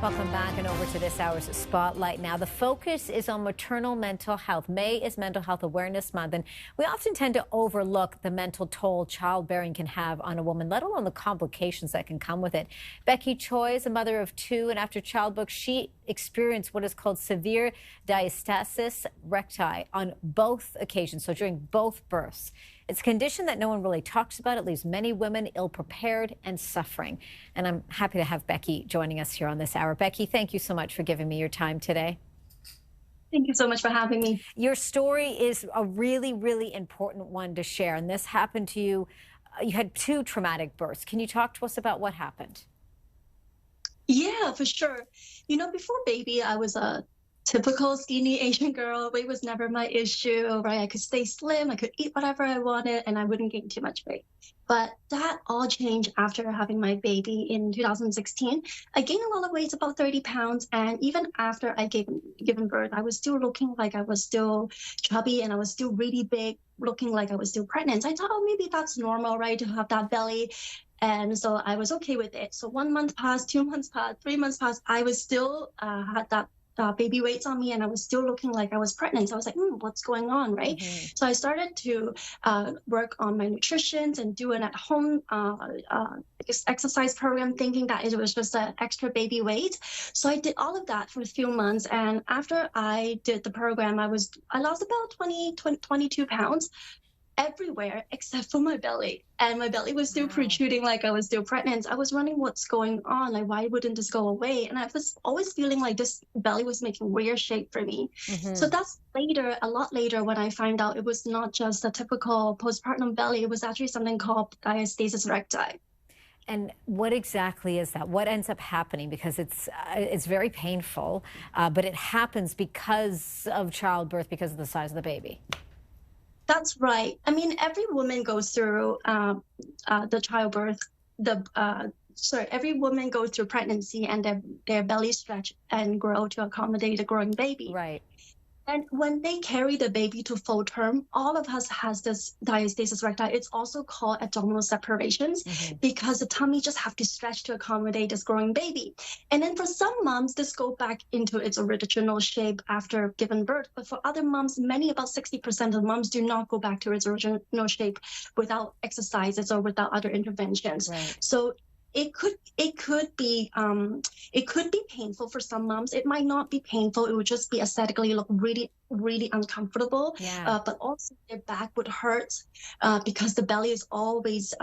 Welcome back and over to this hour's Spotlight. Now, the focus is on maternal mental health. May is Mental Health Awareness Month, and we often tend to overlook the mental toll childbearing can have on a woman, let alone the complications that can come with it. Becky Choi is a mother of two, and after childbirth, she experienced what is called severe diastasis recti on both occasions, so during both births. It's a condition that no one really talks about. It leaves many women ill-prepared and suffering. And I'm happy to have Becky joining us here on this hour. Becky, thank you so much for giving me your time today. Thank you so much for having me. Your story is a really, really important one to share. And this happened to you. You had two traumatic births. Can you talk to us about what happened? Yeah, for sure. You know, before baby, I was a typical skinny Asian girl. Weight was never my issue, right? I could stay slim, I could eat whatever I wanted, and I wouldn't gain too much weight. But that all changed after having my baby in 2016. I gained a lot of weight, about 30 pounds. And even after I given birth, I was still looking like I was still chubby and I was still really big, looking like I was still pregnant. So I thought, oh, maybe that's normal, right, to have that belly. And so I was okay with it. So 1 month passed, 2 months passed, 3 months passed. I was still had that baby weights on me, and I was still looking like I was pregnant. So I was like, what's going on, right? So I started to work on my nutrition and do an at-home exercise program, thinking that it was just an extra baby weight. So I did all of that for a few months, and after I did the program, I lost about 22 pounds everywhere except for my belly, and my belly was still protruding like I was still pregnant. I was wondering what's going on, like why wouldn't this go away? And I was always feeling like this belly was making weird shape for me. So that's later, a lot later, when I find out it was not just a typical postpartum belly, it was actually something called diastasis recti. And what exactly is that? What ends up happening? Because it's very painful, but it happens because of childbirth, because of the size of the baby. That's right. I mean, every woman goes through the childbirth. Every woman goes through pregnancy, and their belly stretch and grow to accommodate a growing baby. Right. And when they carry the baby to full term, all of us has this diastasis recti. It's also called abdominal separations because the tummy just have to stretch to accommodate this growing baby. And then for some moms, this go back into its original shape after giving birth. But for other moms, about 60% of moms do not go back to its original shape without exercises or without other interventions. Right. So it could be painful for some moms. It might not be painful. It would just be aesthetically look really, really uncomfortable. Yeah. But also their back would hurt because the belly is always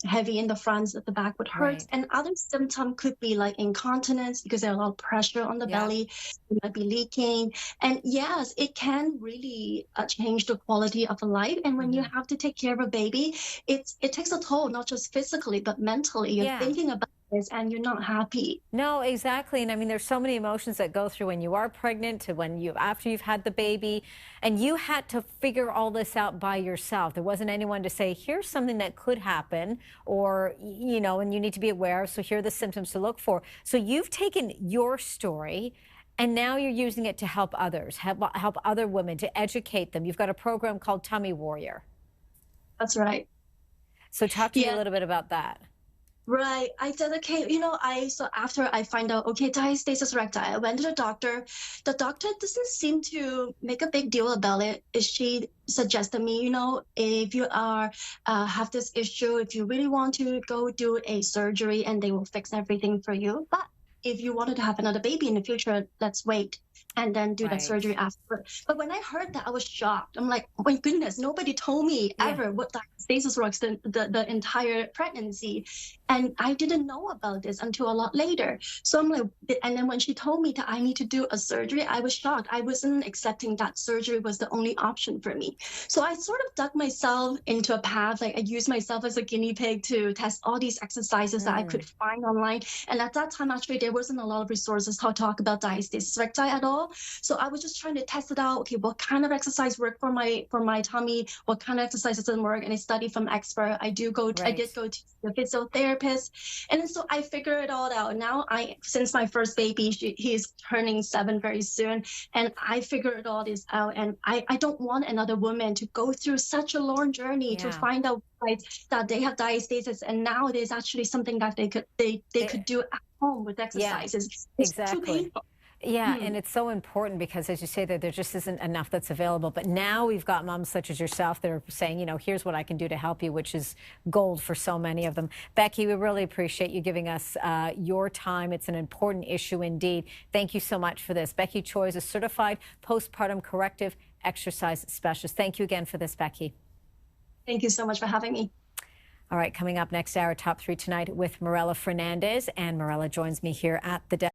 heavy in the front, so the back would hurt. Right. And other symptoms could be like incontinence because there's a lot of pressure on the belly. You might be leaking. And yes, it can really change the quality of life. And when you have to take care of a baby, it takes a toll, not just physically, but mentally. You're thinking about this and you're not happy. No, exactly. And I mean, there's so many emotions that go through when you are pregnant to after you've had the baby, and you had to figure all this out by yourself. There wasn't anyone to say, here's something that could happen, or, you know, and you need to be aware. So here are the symptoms to look for. So you've taken your story and now you're using it to help others, help other women, to educate them. You've got a program called Tummy Warrior. That's right. So talk to me a little bit about that. Right. I dedicate, so after I find out, okay, diastasis recti, I went to the doctor. The doctor doesn't seem to make a big deal about it. She suggested me, if you have this issue, if you really want to go do a surgery and they will fix everything for you. But if you wanted to have another baby in the future, let's wait and then do that surgery after. But when I heard that, I was shocked. I'm like, oh my goodness, nobody told me ever what diastasis was the entire pregnancy. And I didn't know about this until a lot later. So I'm like, and then when she told me that I need to do a surgery, I was shocked. I wasn't accepting that surgery was the only option for me. So I sort of dug myself into a path. Like I used myself as a guinea pig to test all these exercises that I could find online. And at that time, actually, there wasn't a lot of resources to talk about diastasis recti at all. So I was just trying to test it out. Okay, what kind of exercise worked for my tummy? What kind of exercises didn't work? And I studied from expert. I did go to the physiotherapist, and then so I figured it all out. Now since my first baby, he's turning 7 very soon, and I figured all this out. And I don't want another woman to go through such a long journey to find out that they have diastasis, and now there's actually something that they could do home with Yeah, exercises. It's too exactly. painful. Yeah, Mm. and it's so important because, as you say, that there just isn't enough that's available. But now we've got moms such as yourself that are saying, you know, here's what I can do to help you, which is gold for so many of them. Becky, we really appreciate you giving us your time. It's an important issue indeed. Thank you so much for this. Becky Choi is a certified postpartum corrective exercise specialist. Thank you again for this, Becky. Thank you so much for having me. All right, coming up next hour, top 3 tonight with Morella Fernandez. And Morella joins me here at the desk.